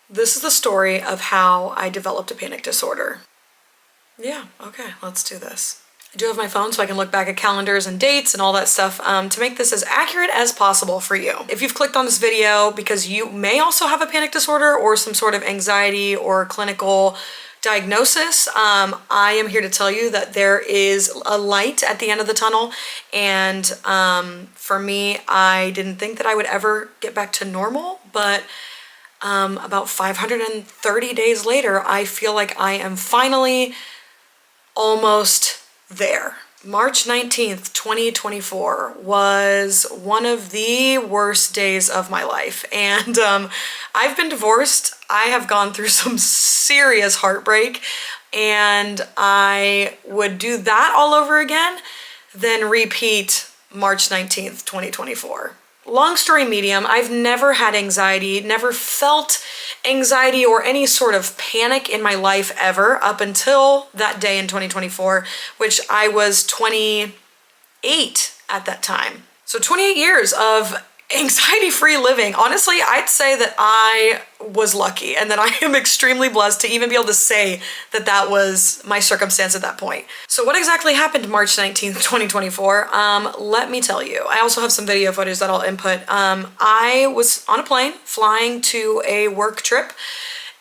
This is the story of how I developed a panic disorder. Yeah, okay, let's do this. I do have my phone so I can look back at calendars and dates and all that stuff to make this as accurate as possible for you. If you've clicked on this video because you may also have a panic disorder or some sort of anxiety or clinical diagnosis, I am here to tell you that there is a light at the end of the tunnel. And for me, I didn't think that I would ever get back to normal, but about 530 days later, I feel like I am finally almost there. March 19th, 2024 was one of the worst days of my life. And I've been divorced. I have gone through some serious heartbreak, and I would do that all over again, then repeat March 19th, 2024. Long story medium, I've never had anxiety, never felt anxiety or any sort of panic in my life ever up until that day in 2024, which I was 28 at that time. So 28 years of anxiety-free living. Honestly, I'd say that I was lucky and that I am extremely blessed to even be able to say that that was my circumstance at that point. So what exactly happened March 19th, 2024? Let me tell you. I also have some video footage that I'll input. I was on a plane flying to a work trip,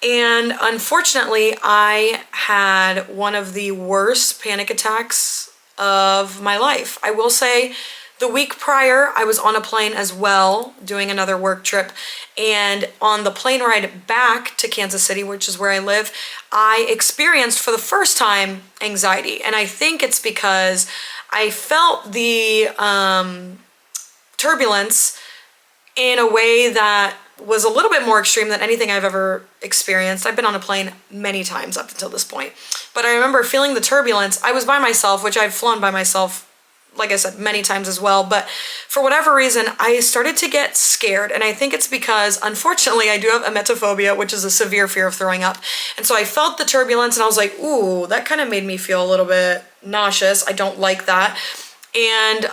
and unfortunately, I had one of the worst panic attacks of my life. I will say, the week prior, I was on a plane as well, doing another work trip, and on the plane ride back to Kansas City, which is where I live, I experienced for the first time anxiety, and I think it's because I felt the turbulence in a way that was a little bit more extreme than anything I've ever experienced. I've been on a plane many times up until this point, but I remember feeling the turbulence. I was by myself, which I've flown by myself, like I said, many times as well, but for whatever reason, I started to get scared, and I think it's because, unfortunately, I do have emetophobia, which is a severe fear of throwing up, and so I felt the turbulence, and I was like, ooh, that kind of made me feel a little bit nauseous. I don't like that, and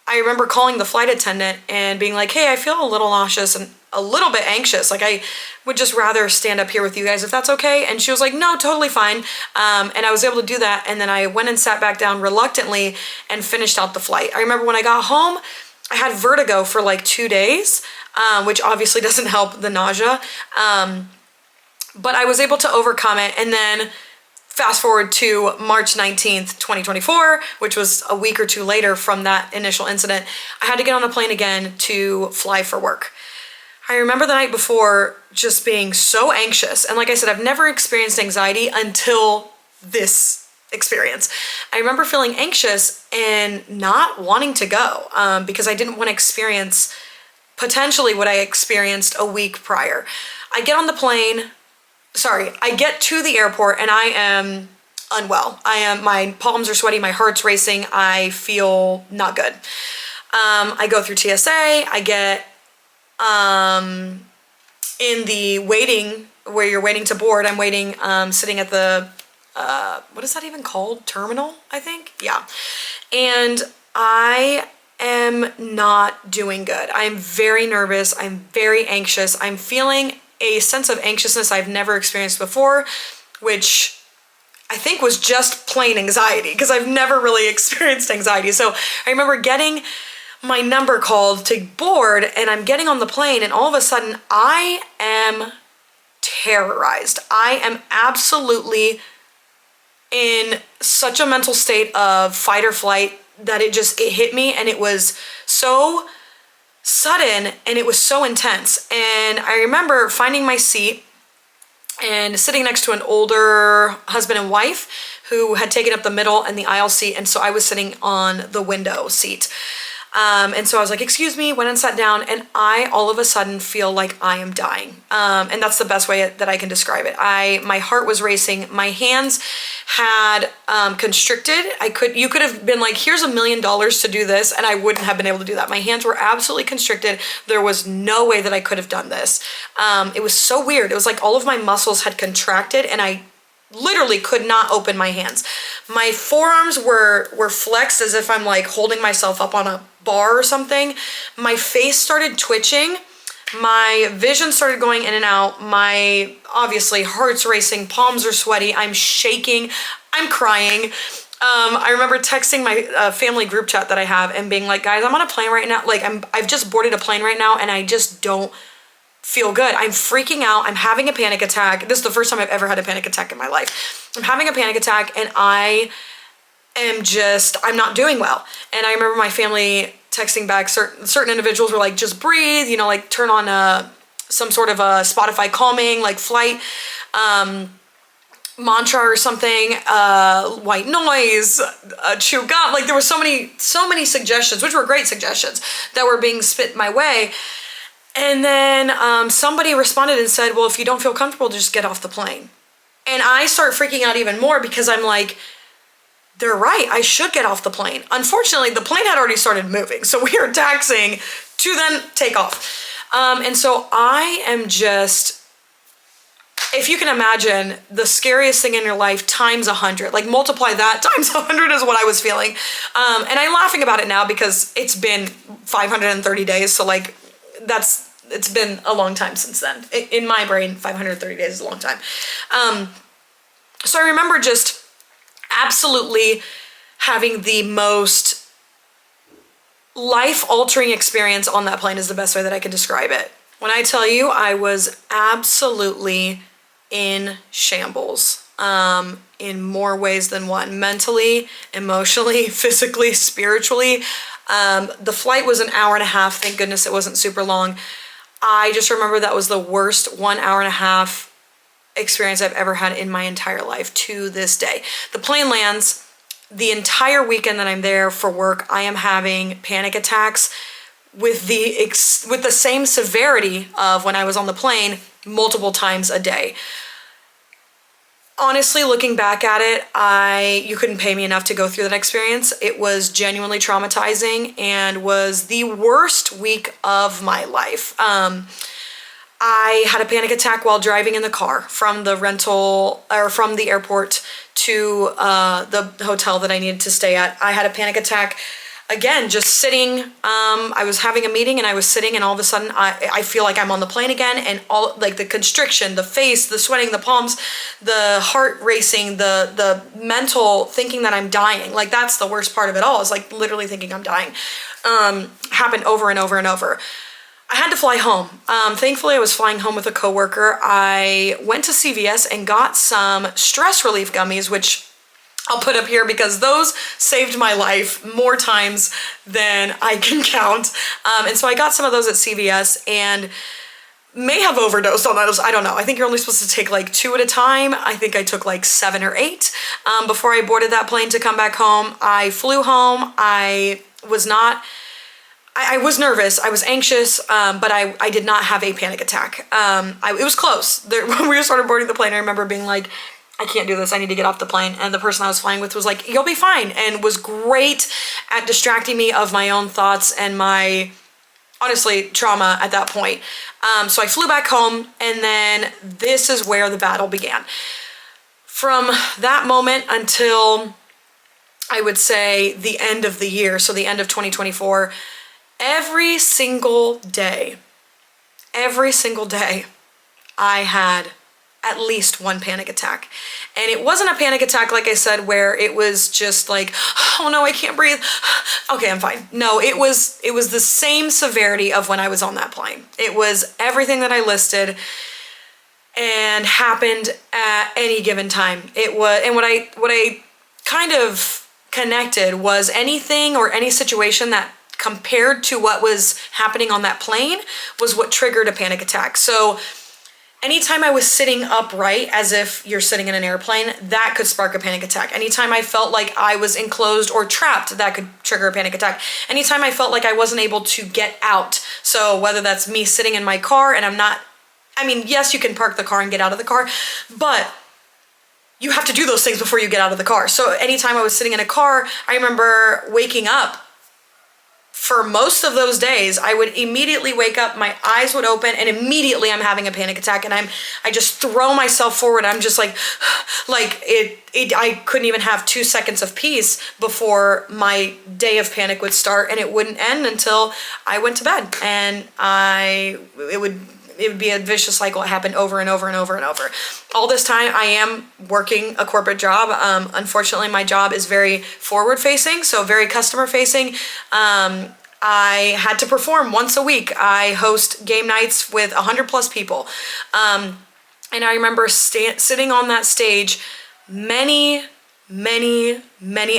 I remember calling the flight attendant and being like, hey, I feel a little nauseous and a little bit anxious. Like, I would just rather stand up here with you guys if that's okay. And she was like, no, totally fine. And I was able to do that. And then I went and sat back down reluctantly and finished out the flight. I remember when I got home, I had vertigo for like 2 days, which obviously doesn't help the nausea. But I was able to overcome it. And then fast forward to March 19th, 2024, which was a week or two later from that initial incident, I had to get on a plane again to fly for work. I remember the night before just being so anxious. And like I said, I've never experienced anxiety until this experience. I remember feeling anxious and not wanting to go because I didn't want to experience potentially what I experienced a week prior. I get on the plane. I get to the airport and I am unwell. My palms are sweaty, my heart's racing, I feel not good. I go through TSA, I get in the waiting, where you're waiting to board, I'm waiting, sitting at the, what is that even called? Terminal, I think? Yeah. And I am not doing good. I'm very nervous, I'm very anxious, I'm feeling a sense of anxiousness I've never experienced before, which I think was just plain anxiety because I've never really experienced anxiety. So I remember getting my number called to board, and I'm getting on the plane, and all of a sudden I am terrorized. I am absolutely in such a mental state of fight or flight that it hit me, and it was so sudden and it was so intense. And I remember finding my seat and sitting next to an older husband and wife who had taken up the middle and the aisle seat, and so I was sitting on the window seat. And so I was like, excuse me, went and sat down, and I all of a sudden feel like I am dying. And that's the best way that I can describe it. My heart was racing. My hands had constricted. You could have been like, here's $1 million to do this, and I wouldn't have been able to do that. My hands were absolutely constricted. There was no way that I could have done this. It was so weird. It was like all of my muscles had contracted, and I literally could not open my hands. My forearms were flexed as if I'm like holding myself up on a bar or something. My face started twitching. My vision started going in and out. My, obviously, heart's racing, palms are sweaty, I'm shaking, I'm crying. I remember texting my family group chat that I have and being like, guys, I'm on a plane right now. Like, I've just boarded a plane right now and I just don't feel good. I'm freaking out. I'm having a panic attack. This is the first time I've ever had a panic attack in my life. I'm having a panic attack and I'm not doing well. And I remember my family texting back, certain individuals were like, just breathe, you know, like turn on some sort of a Spotify calming, like flight, mantra or something, white noise, chew gum. Like there were so many suggestions, which were great suggestions that were being spit my way. And then somebody responded and said, well, if you don't feel comfortable, just get off the plane. And I start freaking out even more because I'm like, they're right, I should get off the plane. Unfortunately, the plane had already started moving, so we are taxiing to then take off. And so I am just, if you can imagine the scariest thing in your life times 100, like multiply that times 100 is what I was feeling. And I'm laughing about it now because it's been 530 days, so like it's been a long time since then. In my brain, 530 days is a long time. So I remember just absolutely having the most life-altering experience on that plane is the best way that I can describe it. When I tell you I was absolutely in shambles, in more ways than one, mentally, emotionally, physically, spiritually. The flight was an hour and a half. Thank goodness it wasn't super long. I just remember that was the worst 1 hour and a half experience I've ever had in my entire life to this day. The plane lands. The entire weekend that I'm there for work, I am having panic attacks with the same severity of when I was on the plane multiple times a day. Honestly, looking back at it, you couldn't pay me enough to go through that experience. It was genuinely traumatizing and was the worst week of my life. I had a panic attack while driving in the car from the airport to the hotel that I needed to stay at. I had a panic attack, again, just sitting. I was having a meeting and I was sitting and all of a sudden I feel like I'm on the plane again, and all like the constriction, the face, the sweating, the palms, the heart racing, the mental thinking that I'm dying. Like that's the worst part of it all, is like literally thinking I'm dying. Happened over and over and over. I had to fly home. Thankfully, I was flying home with a coworker. I went to CVS and got some stress relief gummies, which I'll put up here because those saved my life more times than I can count. And so I got some of those at CVS and may have overdosed on those. I don't know. I think you're only supposed to take like 2 at a time. I think I took like 7 or 8 before I boarded that plane to come back home. I flew home. I was nervous, I was anxious, but I did not have a panic attack. It was close. When we started boarding the plane, I remember being like, I can't do this, I need to get off the plane. And the person I was flying with was like, you'll be fine, and was great at distracting me of my own thoughts and my, honestly, trauma at that point. So I flew back home, and then this is where the battle began. From that moment until, I would say, the end of the year, so the end of 2024, every single day, I had at least one panic attack. And it wasn't a panic attack, like I said, where it was just like, oh no, I can't breathe. Okay, I'm fine. No, it was the same severity of when I was on that plane. It was everything that I listed and happened at any given time. It was, and what I kind of connected was anything or any situation that compared to what was happening on that plane was what triggered a panic attack. So anytime I was sitting upright, as if you're sitting in an airplane, that could spark a panic attack. Anytime I felt like I was enclosed or trapped, that could trigger a panic attack. Anytime I felt like I wasn't able to get out, so whether that's me sitting in my car and yes, you can park the car and get out of the car, but you have to do those things before you get out of the car. So anytime I was sitting in a car, I remember waking up for most of those days, I would immediately wake up, my eyes would open, and immediately I'm having a panic attack, and I just throw myself forward. I'm just like I couldn't even have 2 seconds of peace before my day of panic would start, and it wouldn't end until I went to bed. And it would be a vicious cycle. It happened over and over and over and over. All this time I am working a corporate job. Unfortunately, my job is very forward facing, so very customer facing. I had to perform once a week. I host game nights with 100+ people. And I remember sitting on that stage many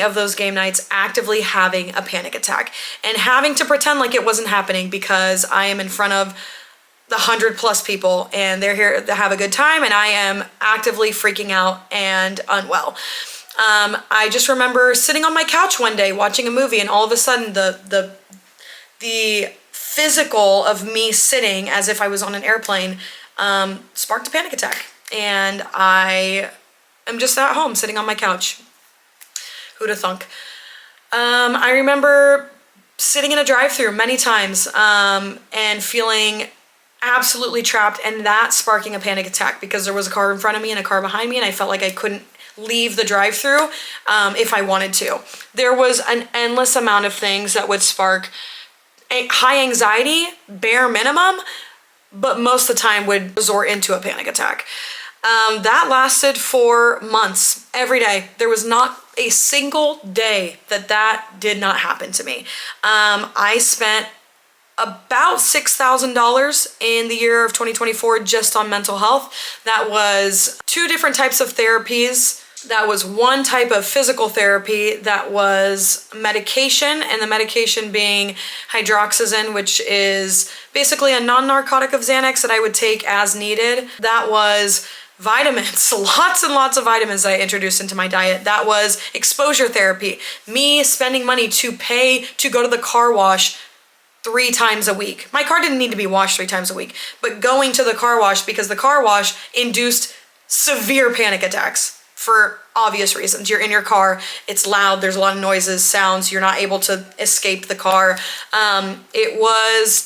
of those game nights actively having a panic attack and having to pretend like it wasn't happening because I am in front of the 100+ people and they're here to have a good time and I am actively freaking out and unwell. I just remember sitting on my couch one day watching a movie, and all of a sudden the physical of me sitting as if I was on an airplane sparked a panic attack, and I am just at home sitting on my couch. Who'da thunk? I remember sitting in a drive-thru many times and feeling absolutely trapped, and that sparking a panic attack because there was a car in front of me and a car behind me, and I felt like I couldn't leave the drive-thru if I wanted to. There was an endless amount of things that would spark a high anxiety, bare minimum, but most of the time would resort into a panic attack. That lasted for months, every day. There was not a single day that did not happen to me. I spent about $6,000 in the year of 2024 just on mental health. That was 2 different types of therapies. That was one type of physical therapy, that was medication, and the medication being hydroxyzin, which is basically a non-narcotic of Xanax that I would take as needed. That was vitamins, lots and lots of vitamins that I introduced into my diet. That was exposure therapy, me spending money to pay to go to the car wash 3 times a week. My car didn't need to be washed 3 times a week, but going to the car wash because the car wash induced severe panic attacks for obvious reasons. You're in your car, it's loud, there's a lot of noises, sounds, you're not able to escape the car. It was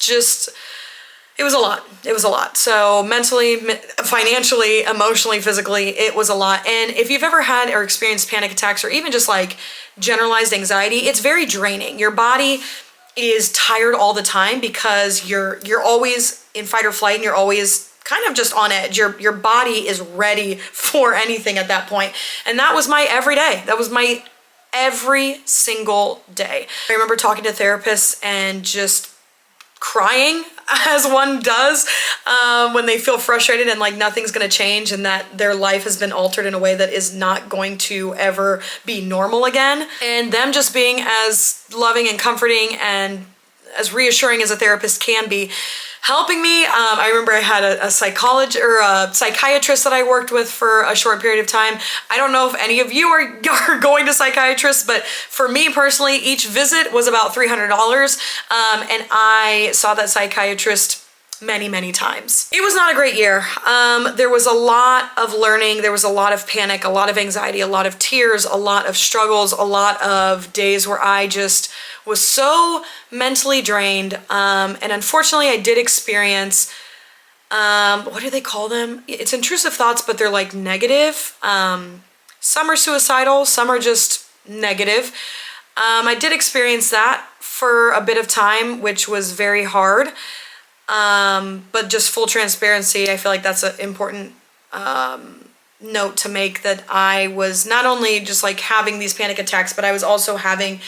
a lot. It was a lot. So mentally, financially, emotionally, physically, it was a lot. And if you've ever had or experienced panic attacks or even just like generalized anxiety, it's very draining. Your body is tired all the time because you're always in fight or flight, and you're always kind of just on edge. Your body is ready for anything at that point. And that was my everyday. That was my every single day. I remember talking to therapists and just crying, as one does when they feel frustrated and like nothing's going to change and that their life has been altered in a way that is not going to ever be normal again. And them just being as loving and comforting and as reassuring as a therapist can be, helping me. I remember I had a psychologist or a psychiatrist that I worked with for a short period of time. I don't know if any of you are going to psychiatrists, but for me personally, each visit was about $300. And I saw that psychiatrist many times. It was not a great year. There was a lot of learning. There was a lot of panic, a lot of anxiety, a lot of tears, a lot of struggles, a lot of days where I just was so mentally drained. And unfortunately, I did experience, what do they call them? It's intrusive thoughts, but they're like negative. Some are suicidal, some are just negative. I did experience that for a bit of time, which was very hard. But just full transparency, I feel like that's an important note to make, that I was not only just like having these panic attacks, but I was also having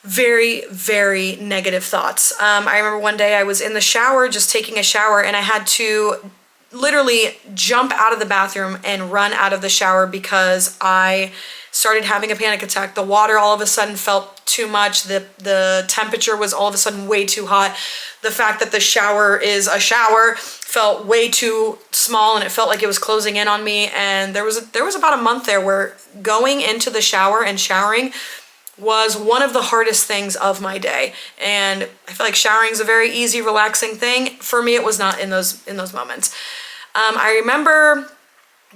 very negative thoughts. I remember one day I was in the shower, just taking a shower, and I had to literally jump out of the bathroom and run out of the shower because I started having a panic attack. The water all of a sudden felt too much. The temperature was all of a sudden way too hot. The fact that the shower is a shower felt way too small, and it felt like it was closing in on me. And there was about a month there where going into the shower and showering was one of the hardest things of my day. And I feel like showering is a very easy, relaxing thing. For me, it was not in those moments. I remember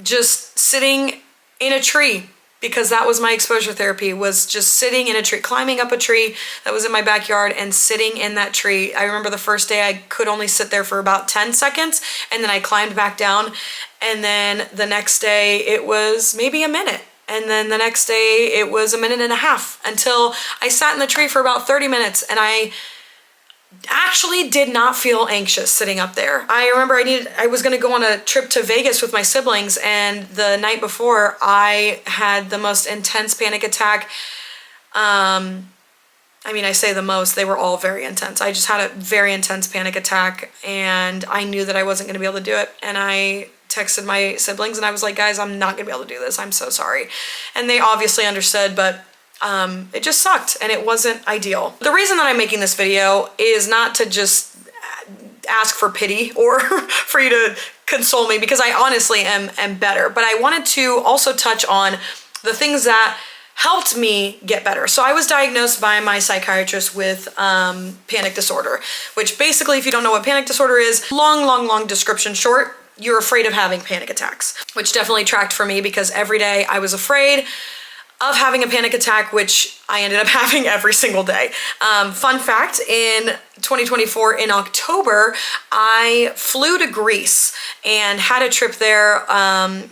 just sitting in a tree because that was my exposure therapy, was just sitting in a tree, climbing up a tree that was in my backyard and sitting in that tree. I remember the first day I could only sit there for about 10 seconds and then I climbed back down. And then the next day it was maybe a minute. And then the next day it was a minute and a half until I sat in the tree for about 30 minutes and I actually did not feel anxious sitting up there. I remember I was gonna go on a trip to Vegas with my siblings, and the night before I had the most intense panic attack. I mean, I say the most, they were all very intense. I just had a very intense panic attack and I knew that I wasn't gonna be able to do it. And I texted my siblings and I was like, guys, I'm not gonna be able to do this. I'm so sorry. And they obviously understood, but it just sucked and it wasn't ideal. The reason that I'm making this video is not to just ask for pity or for you to console me, because I honestly am better, but I wanted to also touch on the things that helped me get better. So I was diagnosed by my psychiatrist with panic disorder, which basically, if you don't know what panic disorder is, long description short, you're afraid of having panic attacks, which definitely tracked for me because every day I was afraid of having a panic attack, which I ended up having every single day. Fun fact, in 2024, in October, I flew to Greece and had a trip there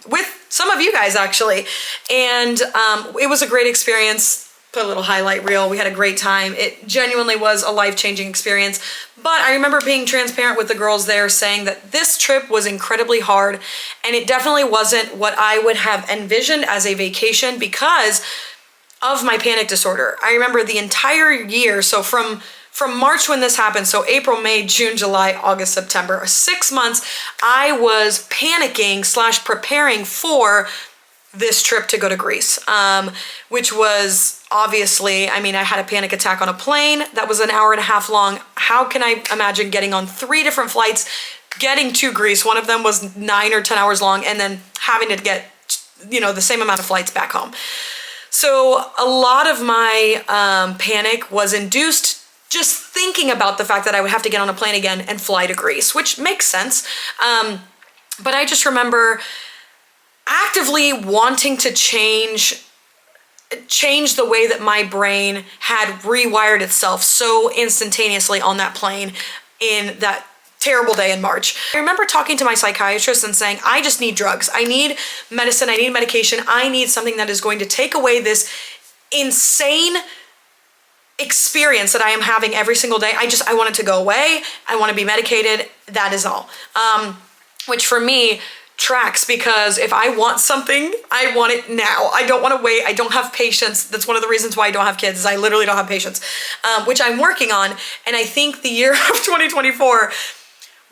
with some of you guys actually. And it was a great experience. Put a little highlight reel. We had a great time. It genuinely was a life-changing experience. But I remember being transparent with the girls there, saying that this trip was incredibly hard and it definitely wasn't what I would have envisioned as a vacation because of my panic disorder. I remember the entire year, so from March when this happened, so April, May, June, July, August, September, 6 months, I was panicking / preparing for this trip to go to Greece, which was obviously, I mean, I had a panic attack on a plane that was an hour and a half long. How can I imagine getting on 3 different flights, getting to Greece? One of them was 9 or 10 hours long, and then having to get, the same amount of flights back home. So a lot of my panic was induced just thinking about the fact that I would have to get on a plane again and fly to Greece, which makes sense. But I just remember actively wanting to change the way that my brain had rewired itself so instantaneously on that plane in that terrible day in March. I remember talking to my psychiatrist and saying, I just need drugs. I need medicine. I need medication. I need something that is going to take away this insane experience that I am having every single day. I want it to go away. I want to be medicated. That is all. Which for me tracks, because if I want something, I want it now. I don't want to wait. I don't have patience. That's one of the reasons why I don't have kids, is I literally don't have patience, which I'm working on. And I think the year of 2024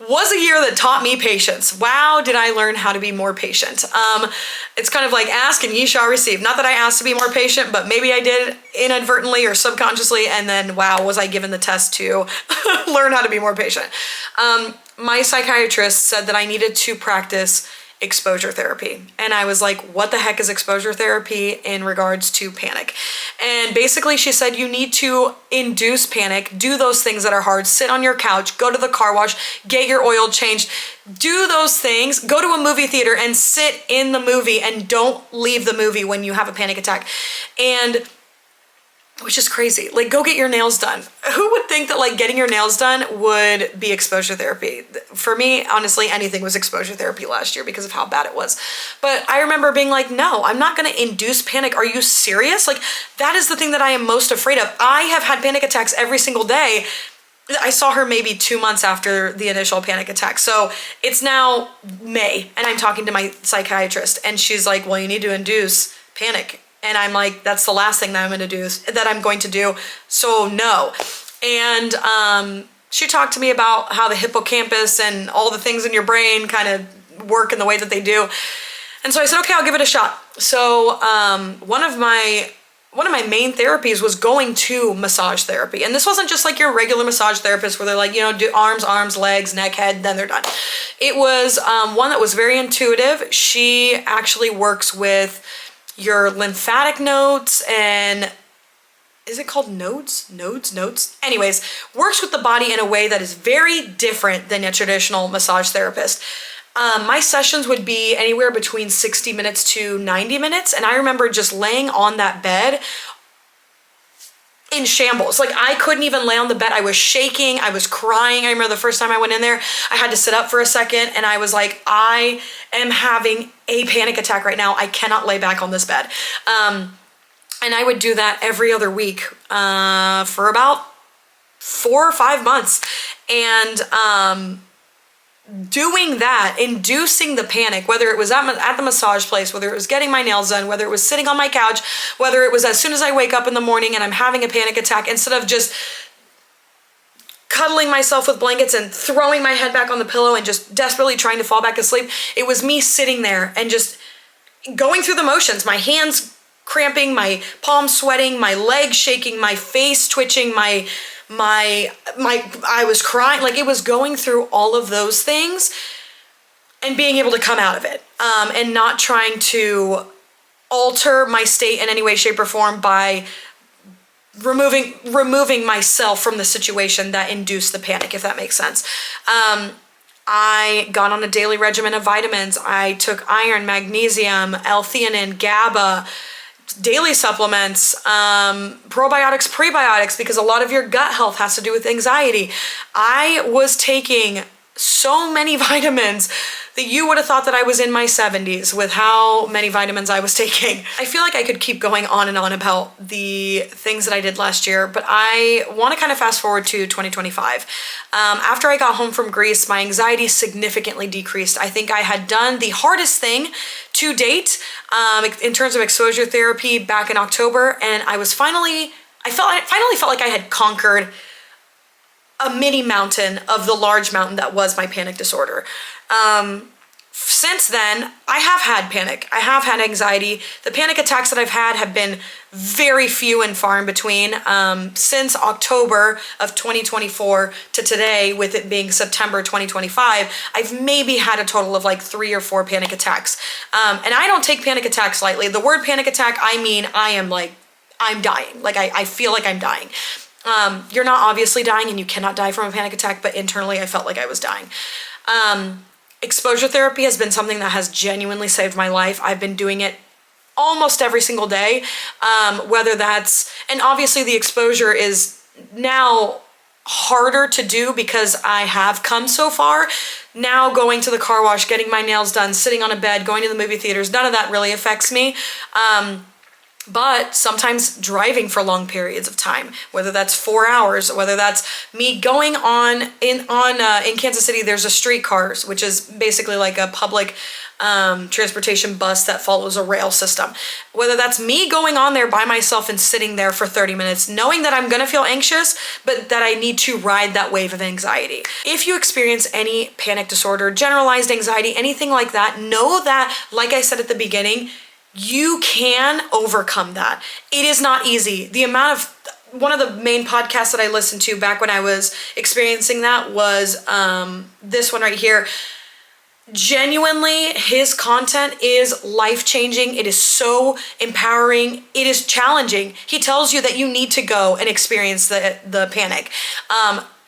was a year that taught me patience. Wow, did I learn how to be more patient. It's kind of like ask and ye shall receive. Not that I asked to be more patient, but maybe I did inadvertently or subconsciously, and then wow, was I given the test to learn how to be more patient. My psychiatrist said that I needed to practice exposure therapy. And I was like, what the heck is exposure therapy in regards to panic? And basically she said, you need to induce panic, do those things that are hard, sit on your couch, go to the car wash, get your oil changed, do those things, go to a movie theater and sit in the movie and don't leave the movie when you have a panic attack. And which is crazy. Like, go get your nails done. Who would think that like getting your nails done would be exposure therapy? For me, honestly, anything was exposure therapy last year because of how bad it was. But I remember being like, no, I'm not going to induce panic. Are you serious? Like, that is the thing that I am most afraid of. I have had panic attacks every single day. I saw her maybe 2 months after the initial panic attack. So it's now May and I'm talking to my psychiatrist and she's like, well, you need to induce panic. And I'm like, that's the last thing that I'm going to do. So no. And she talked to me about how the hippocampus and all the things in your brain kind of work in the way that they do. And so I said, okay, I'll give it a shot. So one of my main therapies was going to massage therapy. And this wasn't just like your regular massage therapist where they're like, do arms, legs, neck, head, then they're done. It was one that was very intuitive. She actually works with your lymphatic nodes and is it called nodes? Anyways, works with the body in a way that is very different than a traditional massage therapist. My sessions would be anywhere between 60 minutes to 90 minutes. And I remember just laying on that bed in shambles. Like I couldn't even lay on the bed. I was shaking. I was crying. I remember the first time I went in there, I had to sit up for a second and I was like, I am having a panic attack right now. I cannot lay back on this bed. And I would do that every other week for about 4 or 5 months. And doing that, inducing the panic, whether it was at the massage place, whether it was getting my nails done, whether it was sitting on my couch, whether it was as soon as I wake up in the morning and I'm having a panic attack, instead of just cuddling myself with blankets and throwing my head back on the pillow and just desperately trying to fall back asleep, it was me sitting there and just going through the motions, my hands cramping, my palms sweating, my legs shaking, my face twitching, I was crying. Like it was going through all of those things and being able to come out of it, and not trying to alter my state in any way, shape, or form by removing myself from the situation that induced the panic, if that makes sense. I got on a daily regimen of vitamins. I took iron, magnesium, L-theanine, GABA, daily supplements, probiotics, prebiotics, because a lot of your gut health has to do with anxiety. I was taking so many vitamins that you would have thought that I was in my 70s with how many vitamins I was taking. I feel like I could keep going on and on about the things that I did last year, but I want to kind of fast forward to 2025. After I got home from Greece, my anxiety significantly decreased. I think I had done the hardest thing to date in terms of exposure therapy back in October, and I finally felt like I had conquered a mini mountain of the large mountain that was my panic disorder. Since then, I have had panic. I have had anxiety. The panic attacks that I've had have been very few and far in between. Since October of 2024 to today, with it being September 2025, I've maybe had a total of like 3 or 4 panic attacks. And I don't take panic attacks lightly. The word panic attack, I mean, I'm dying. Like I feel like I'm dying. You're not obviously dying and you cannot die from a panic attack, but internally I felt like I was dying. Exposure therapy has been something that has genuinely saved my life. I've been doing it almost every single day, and obviously the exposure is now harder to do because I have come so far. Now going to the car wash, getting my nails done, sitting on a bed, going to the movie theaters, none of that really affects me. But sometimes driving for long periods of time, whether that's 4 hours, whether that's me going in Kansas City, there's a streetcars, which is basically like a public transportation bus that follows a rail system. Whether that's me going on there by myself and sitting there for 30 minutes, knowing that I'm gonna feel anxious, but that I need to ride that wave of anxiety. If you experience any panic disorder, generalized anxiety, anything like that, know that, like I said at the beginning, you can overcome that. It is not easy. One of the main podcasts that I listened to back when I was experiencing that was this one right here. Genuinely, his content is life-changing. It is so empowering. It is challenging. He tells you that you need to go and experience the panic.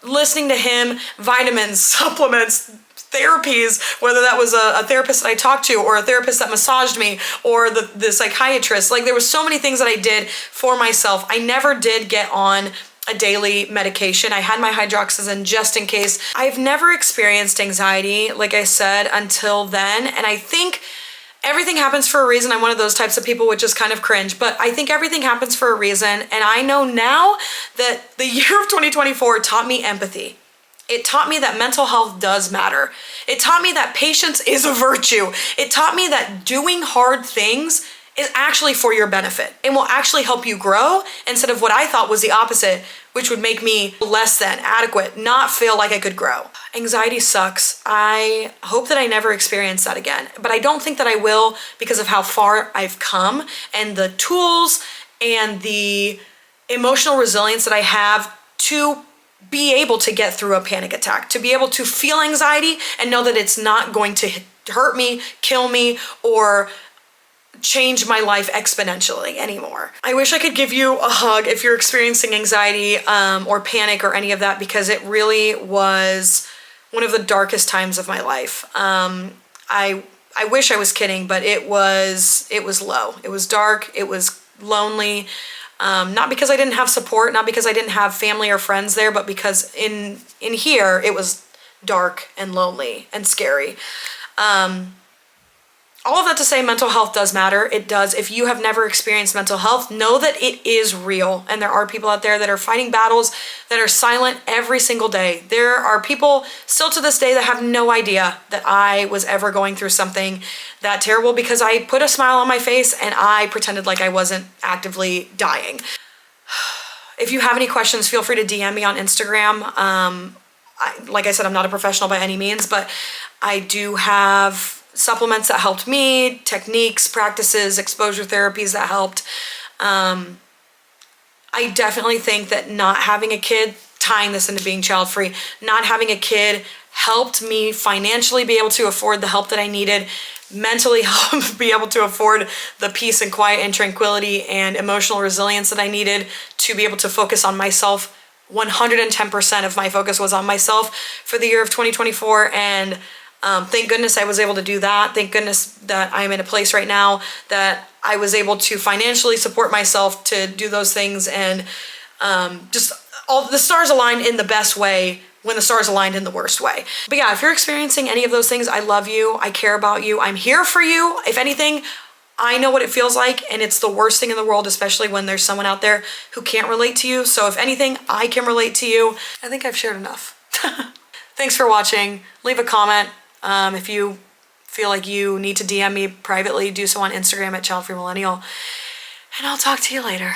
Listening to him, vitamins, supplements, therapies, whether that was a therapist that I talked to or a therapist that massaged me or the psychiatrist. Like there was so many things that I did for myself. I never did get on a daily medication. I had my hydroxyzine just in case. I've never experienced anxiety, like I said, until then. And I think everything happens for a reason. I'm one of those types of people which is kind of cringe, but I think everything happens for a reason. And I know now that the year of 2024 taught me empathy. It taught me that mental health does matter. It taught me that patience is a virtue. It taught me that doing hard things is actually for your benefit and will actually help you grow instead of what I thought was the opposite, which would make me less than adequate, not feel like I could grow. Anxiety sucks. I hope that I never experience that again, but I don't think that I will because of how far I've come and the tools and the emotional resilience that I have to be able to get through a panic attack, to be able to feel anxiety and know that it's not going to hurt me, kill me, or change my life exponentially anymore. I wish I could give you a hug if you're experiencing anxiety or panic or any of that, because it really was one of the darkest times of my life. I wish I was kidding, but it was low. It was dark. It was lonely. Not because I didn't have support, not because I didn't have family or friends there, but because in here it was dark and lonely and scary. All of that to say, mental health does matter. It does. If you have never experienced mental health, know that it is real. And there are people out there that are fighting battles that are silent every single day. There are people still to this day that have no idea that I was ever going through something that terrible because I put a smile on my face and I pretended like I wasn't actively dying. If you have any questions, feel free to DM me on Instagram. Like I said, I'm not a professional by any means, but I do have supplements that helped me, techniques, practices, exposure therapies that helped. I definitely think that not having a kid, tying this into being child-free, not having a kid helped me financially be able to afford the help that I needed, mentally help be able to afford the peace and quiet and tranquility and emotional resilience that I needed to be able to focus on myself. 110% of my focus was on myself for the year of 2024, and thank goodness I was able to do that. Thank goodness that I'm in a place right now that I was able to financially support myself to do those things, and just all the stars aligned in the best way when the stars aligned in the worst way. But yeah, if you're experiencing any of those things, I love you. I care about you. I'm here for you. If anything, I know what it feels like, and it's the worst thing in the world, especially when there's someone out there who can't relate to you. So if anything, I can relate to you. I think I've shared enough. Thanks for watching. Leave a comment. If you feel like you need to DM me privately, do so on Instagram at ChildFreeMillennial. And I'll talk to you later.